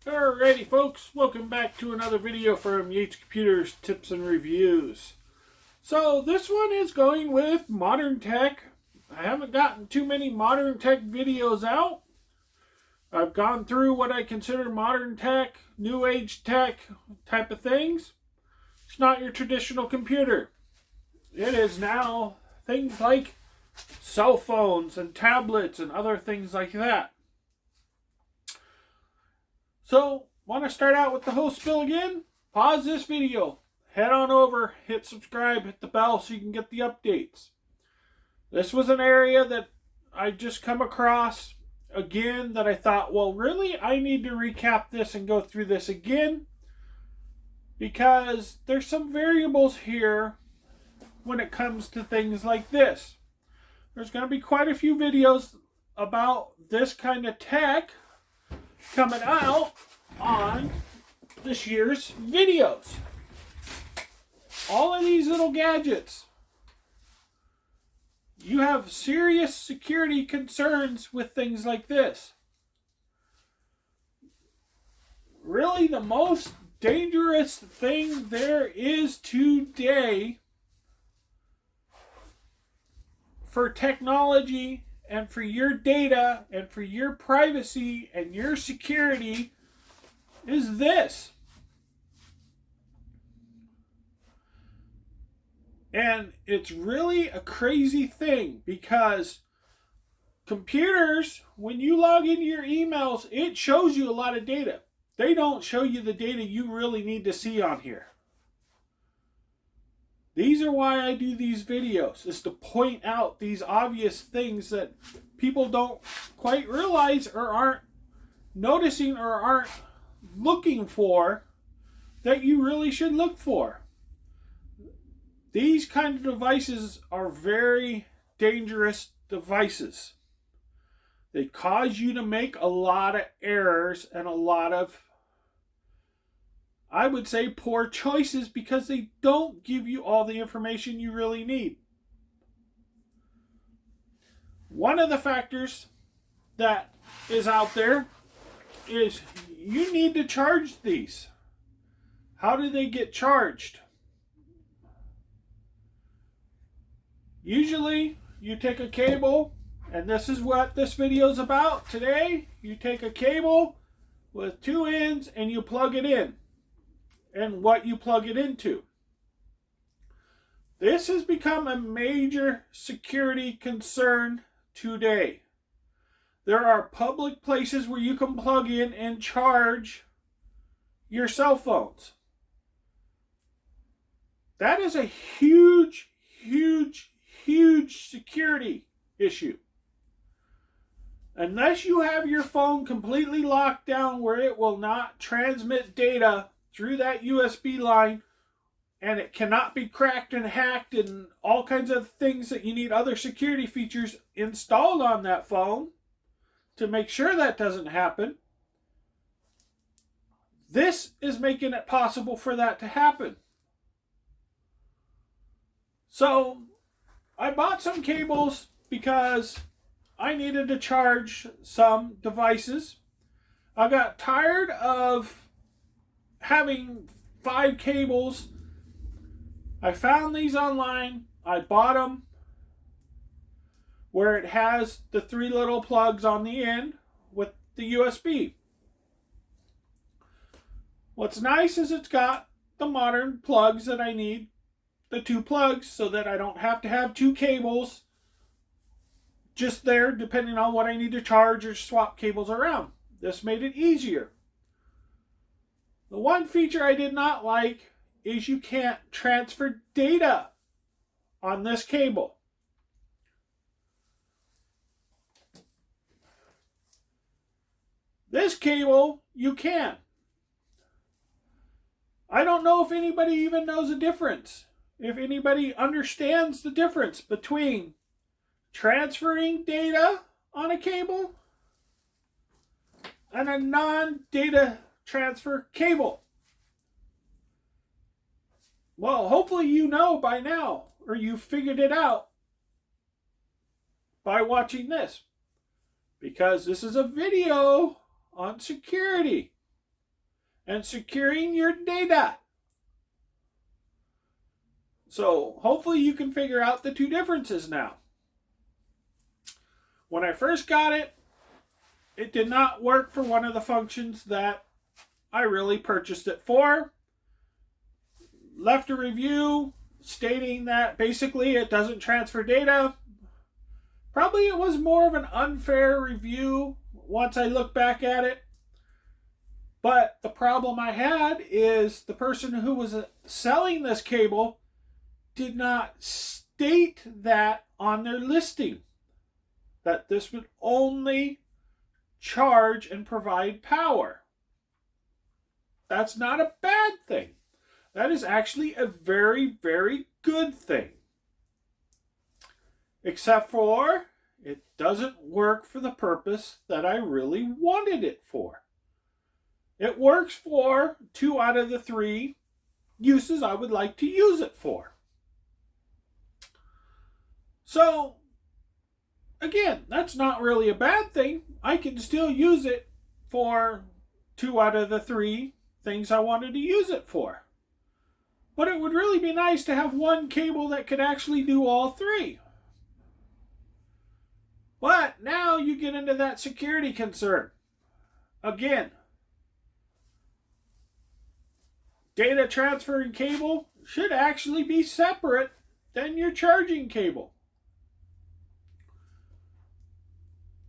Alrighty folks, welcome back to another video from Yates Computers Tips and Reviews. So this one is going with modern tech. I haven't gotten too many modern tech videos out. I've gone through what I consider modern tech, new age tech type of things. It's not your traditional computer. It is now things like cell phones and tablets and other things like that. So, want to start out with the whole spiel again? Pause this video, head on over, hit subscribe, hit the bell so you can get the updates. This was an area that I just come across again that I thought, well, really, I need to recap this and go through this again because there's some variables here when it comes to things like this. There's going to be quite a few videos about this kind of tech coming out on this year's videos. All of these little gadgets. You have serious security concerns with things like this. Really, the most dangerous thing there is today for technology and for your data and for your privacy and your security is this. And it's really a crazy thing because computers, when you log into your emails, it shows you a lot of data. They don't show you the data you really need to see on here. These are why I do these videos, is to point out these obvious things that people don't quite realize or aren't noticing or aren't looking for that you really should look for. These kind of devices are very dangerous devices. They cause you to make a lot of errors and a lot of, I would say, poor choices because they don't give you all the information you really need. One of the factors that is out there is you need to charge these. How do they get charged? Usually, you take a cable, and this is what this video is about today. You take a cable with two ends and you plug it in. And what you plug it into. This has become a major security concern today. There are public places where you can plug in and charge your cell phones. That is a huge, huge, huge security issue. Unless you have your phone completely locked down where it will not transmit data through that USB line and it cannot be cracked and hacked and all kinds of things that you need other security features installed on that phone to make sure that doesn't happen. This is making it possible for that to happen. So I bought some cables because I needed to charge some devices. I got tired of having 5 cables. I found these online. I bought them where it has the 3 little plugs on the end with the USB. What's nice is it's got the modern plugs that I need, the 2 plugs, so that I don't have to have 2 cables just there depending on what I need to charge or swap cables around. This made it easier. The one feature I did not like is you can't transfer data on this cable. This cable, you can. I don't know if anybody even knows the difference. If anybody understands the difference between transferring data on a cable and a non-data transfer cable. Well, hopefully you know by now, or you figured it out by watching this, because this is a video on security. and securing your data. So hopefully you can figure out the two differences now. When I first got it, it did not work for one of the functions that I really purchased it for. Left a review stating that basically it doesn't transfer data. Probably it was more of an unfair review once I look back at it. But the problem I had is the person who was selling this cable did not state that on their listing, that this would only charge and provide power. That's not a bad thing. That is actually a very, very good thing. Except for it doesn't work for the purpose that I really wanted it for. It works for 2 out of the 3 uses I would like to use it for. So, again, that's not really a bad thing. I can still use it for 2 out of the 3 things I wanted to use it for. But it would really be nice to have one cable that could actually do all 3. But now you get into that security concern. Again, data transferring cable should actually be separate than your charging cable.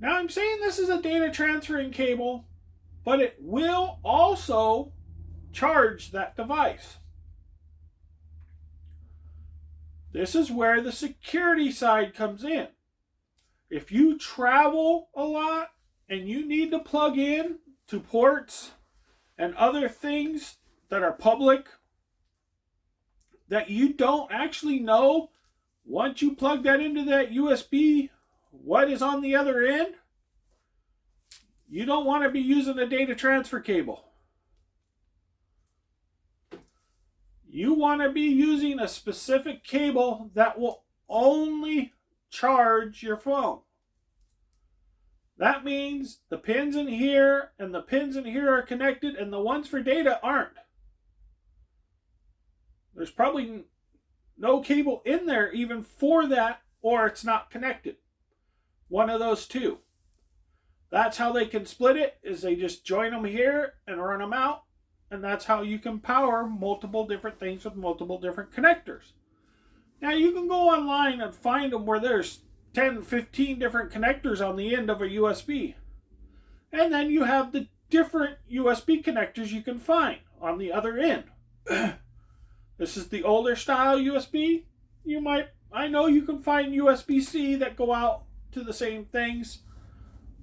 Now I'm saying this is a data transferring cable, but it will also charge that device. This is where the security side comes in. If you travel a lot and you need to plug in to ports and other things that are public that you don't actually know once you plug that into that USB what is on the other end, you don't want to be using a data transfer cable. You want to be using a specific cable that will only charge your phone. That means the pins in here and the pins in here are connected and the ones for data aren't. There's probably no cable in there even for that, or it's not connected. One of those two. That's how they can split it, is they just join them here and run them out. And that's how you can power multiple different things with multiple different connectors. Now you can go online and find them where there's 10, 15 different connectors on the end of a USB. And then you have the different USB connectors you can find on the other end. This is the older style USB. I know you can find USB-C that go out to the same things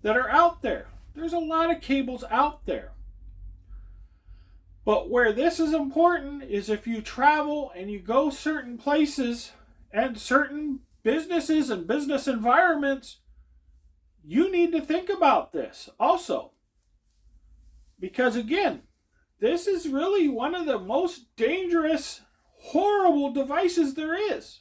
that are out there. There's a lot of cables out there. But where this is important is if you travel and you go certain places and certain businesses and business environments, you need to think about this also. Because again, this is really one of the most dangerous, horrible devices there is.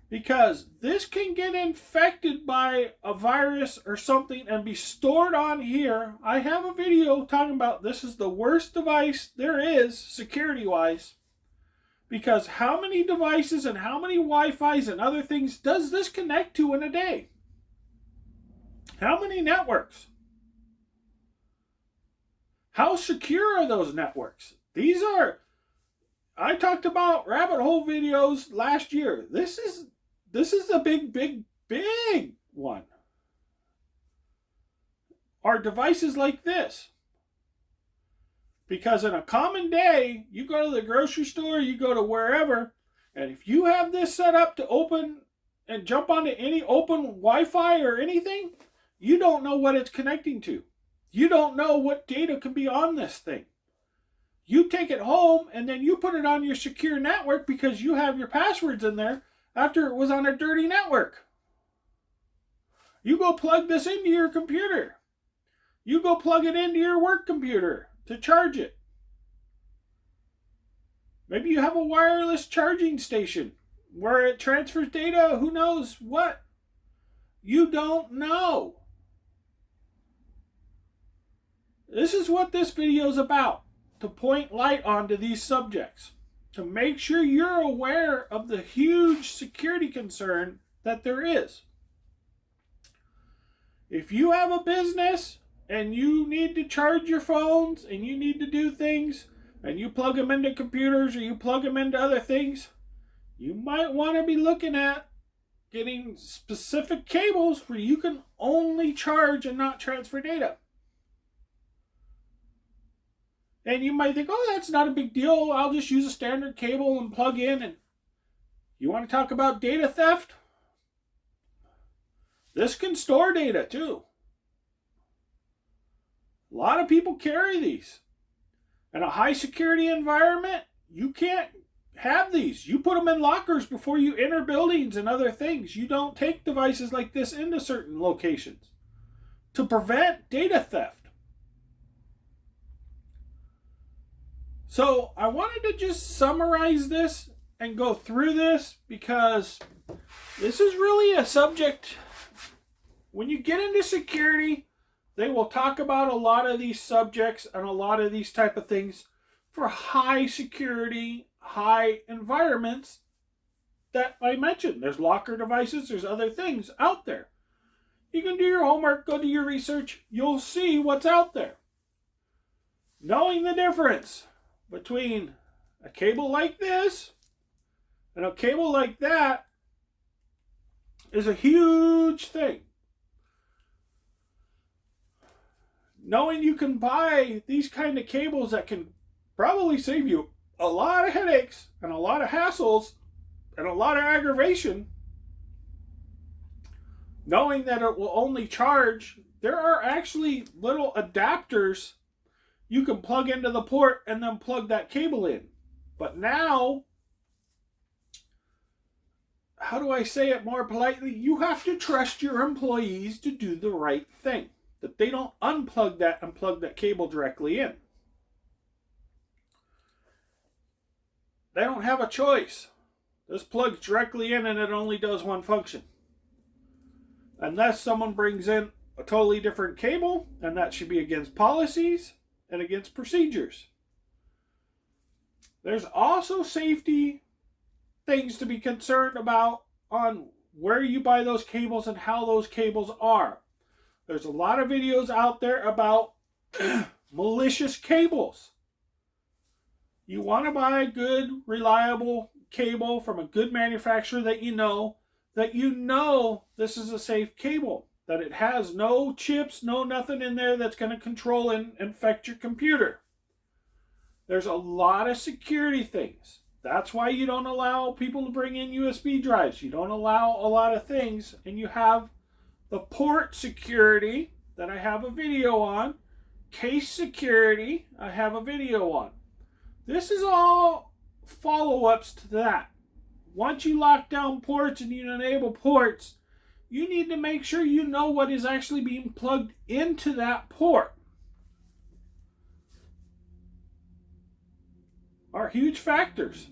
Because this can get infected by a virus or something and be stored on here. I have a video talking about this is the worst device there is security-wise. Because how many devices and how many Wi-Fis and other things does this connect to in a day? How many networks? How secure are those networks? I talked about rabbit hole videos last year. This is a big one. Are devices like this. Because in a common day, you go to the grocery store, you go to wherever, and if you have this set up to open and jump onto any open Wi-Fi or anything, you don't know what it's connecting to. You don't know what data can be on this thing. You take it home and then you put it on your secure network because you have your passwords in there after it was on a dirty network. You go plug this into your computer. You go plug it into your work computer to charge it. Maybe you have a wireless charging station where it transfers data, who knows what. You don't know. This is what this video is about, to point light onto these subjects, to make sure you're aware of the huge security concern that there is. If you have a business and you need to charge your phones and you need to do things and you plug them into computers or you plug them into other things, you might want to be looking at getting specific cables where you can only charge and not transfer data. And you might think, oh, that's not a big deal. I'll just use a standard cable and plug in. And you want to talk about data theft? This can store data too. A lot of people carry these. In a high security environment, you can't have these. You put them in lockers before you enter buildings and other things. You don't take devices like this into certain locations to prevent data theft. So I wanted to just summarize this and go through this because this is really a subject. When you get into security, they will talk about a lot of these subjects and a lot of these type of things for high security, high environments that I mentioned. There's locker devices, there's other things out there. You can do your homework, go do your research, you'll see what's out there. Knowing the difference between a cable like this and a cable like that is a huge thing. Knowing you can buy these kind of cables that can probably save you a lot of headaches and a lot of hassles and a lot of aggravation. Knowing that it will only charge, there are actually little adapters you can plug into the port and then plug that cable in. But now, how do I say it more politely? You have to trust your employees to do the right thing. That they don't unplug that and plug that cable directly in. They don't have a choice. This plugs directly in and it only does one function. Unless someone brings in a totally different cable, and that should be against policies and against procedures. There's also safety things to be concerned about on where you buy those cables and how those cables are. There's a lot of videos out there about malicious cables. You want to buy a good, reliable cable from a good manufacturer that you know this is a safe cable. That it has no chips, no nothing in there that's going to control and infect your computer. There's a lot of security things. That's why you don't allow people to bring in USB drives. You don't allow a lot of things. And you have the port security that I have a video on. Case security, I have a video on. This is all follow-ups to that. Once you lock down ports and you enable ports, you need to make sure you know what is actually being plugged into that port. Are huge factors.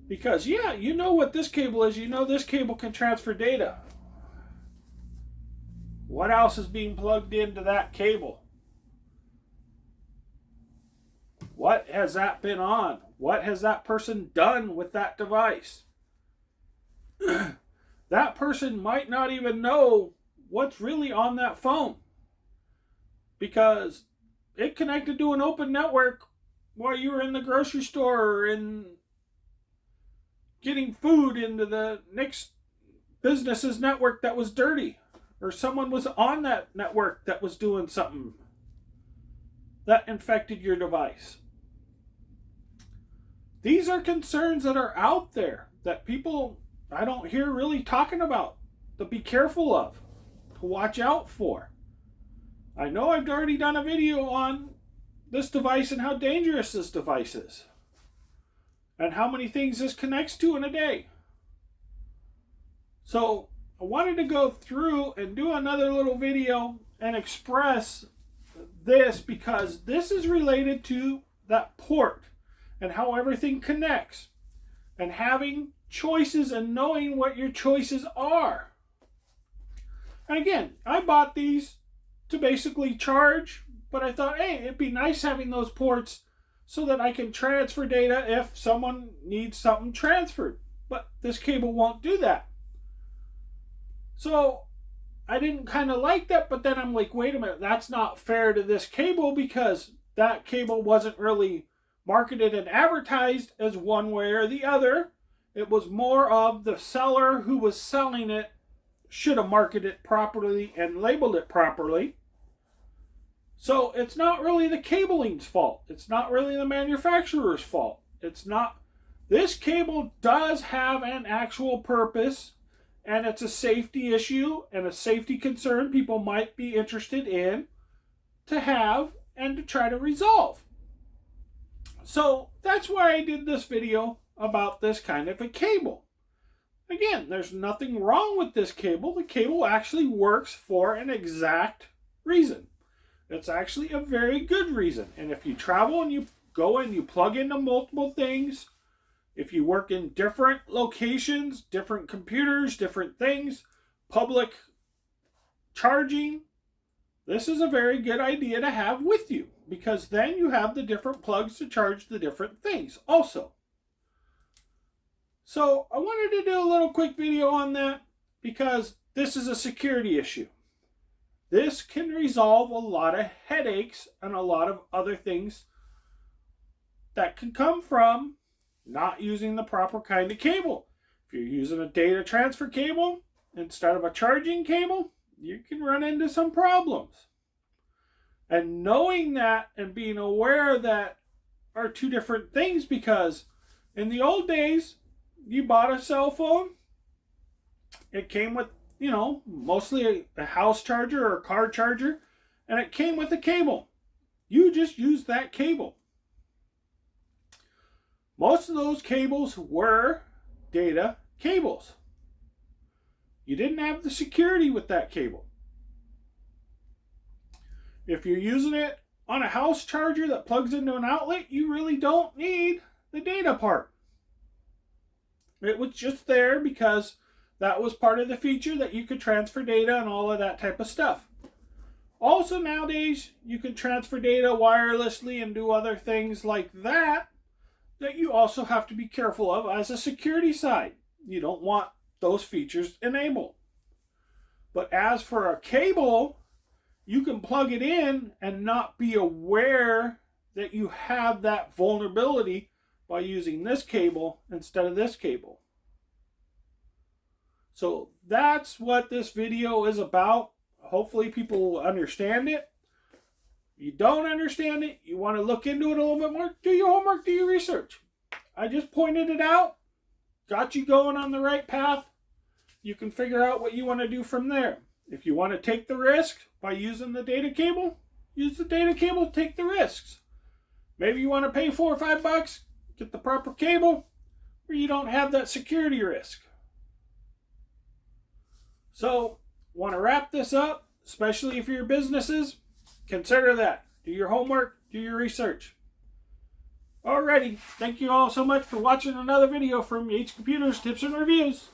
Because, yeah, you know what this cable is. You know this cable can transfer data. What else is being plugged into that cable? What has that been on? What has that person done with that device? That person might not even know what's really on that phone because it connected to an open network while you were in the grocery store or in getting food into the next business's network that was dirty, or someone was on that network that was doing something that infected your device. These are concerns that are out there that people I don't hear really talking about, to be careful of, to watch out for. I know I've already done a video on this device and how dangerous this device is, and how many things this connects to in a day. So I wanted to go through and do another little video and express this because this is related to that port and how everything connects and having choices and knowing what your choices are. And again, I bought these to basically charge, but I thought, hey, it'd be nice having those ports so that I can transfer data if someone needs something transferred. But this cable won't do that. So I didn't kind of like that, but then I'm like, wait a minute, that's not fair to this cable, because that cable wasn't really marketed and advertised as one way or the other. It was more of the seller who was selling it should have marketed it properly and labeled it properly. So it's not really the cabling's fault. It's not really the manufacturer's fault. It's not. This cable does have an actual purpose, and it's a safety issue and a safety concern people might be interested in to have and to try to resolve. So that's why I did this video about this kind of a cable. Again, there's nothing wrong with this cable. The cable actually works for an exact reason. It's actually a very good reason. And if you travel and you go and you plug into multiple things, if you work in different locations, different computers, different things, public charging, this is a very good idea to have with you, because then you have the different plugs to charge the different things also. So I wanted to do a little quick video on that because this is a security issue. This can resolve a lot of headaches and a lot of other things that can come from not using the proper kind of cable. If you're using a data transfer cable instead of a charging cable, you can run into some problems. And knowing that and being aware that are two different things, because in the old days, you bought a cell phone, it came with, mostly a house charger or a car charger, and it came with a cable. You just used that cable. Most of those cables were data cables. You didn't have the security with that cable. If you're using it on a house charger that plugs into an outlet, you really don't need the data part. It was just there because that was part of the feature that you could transfer data and all of that type of stuff. Also nowadays, you can transfer data wirelessly and do other things like that you also have to be careful of as a security side. You don't want those features enabled. But as for a cable, you can plug it in and not be aware that you have that vulnerability by using this cable instead of this cable. So that's what this video is about. Hopefully people will understand it. If you don't understand it, you want to look into it a little bit more, do your homework, do your research. I just pointed it out, got you going on the right path. You can figure out what you want to do from there. If you want to take the risk by using the data cable, use the data cable, take the risks. Maybe you want to pay $4 or $5, get the proper cable, where you don't have that security risk. So, want to wrap this up, especially if you're businesses, consider that. Do your homework, do your research. Alrighty, thank you all so much for watching another video from Yates Computers Tips and Reviews.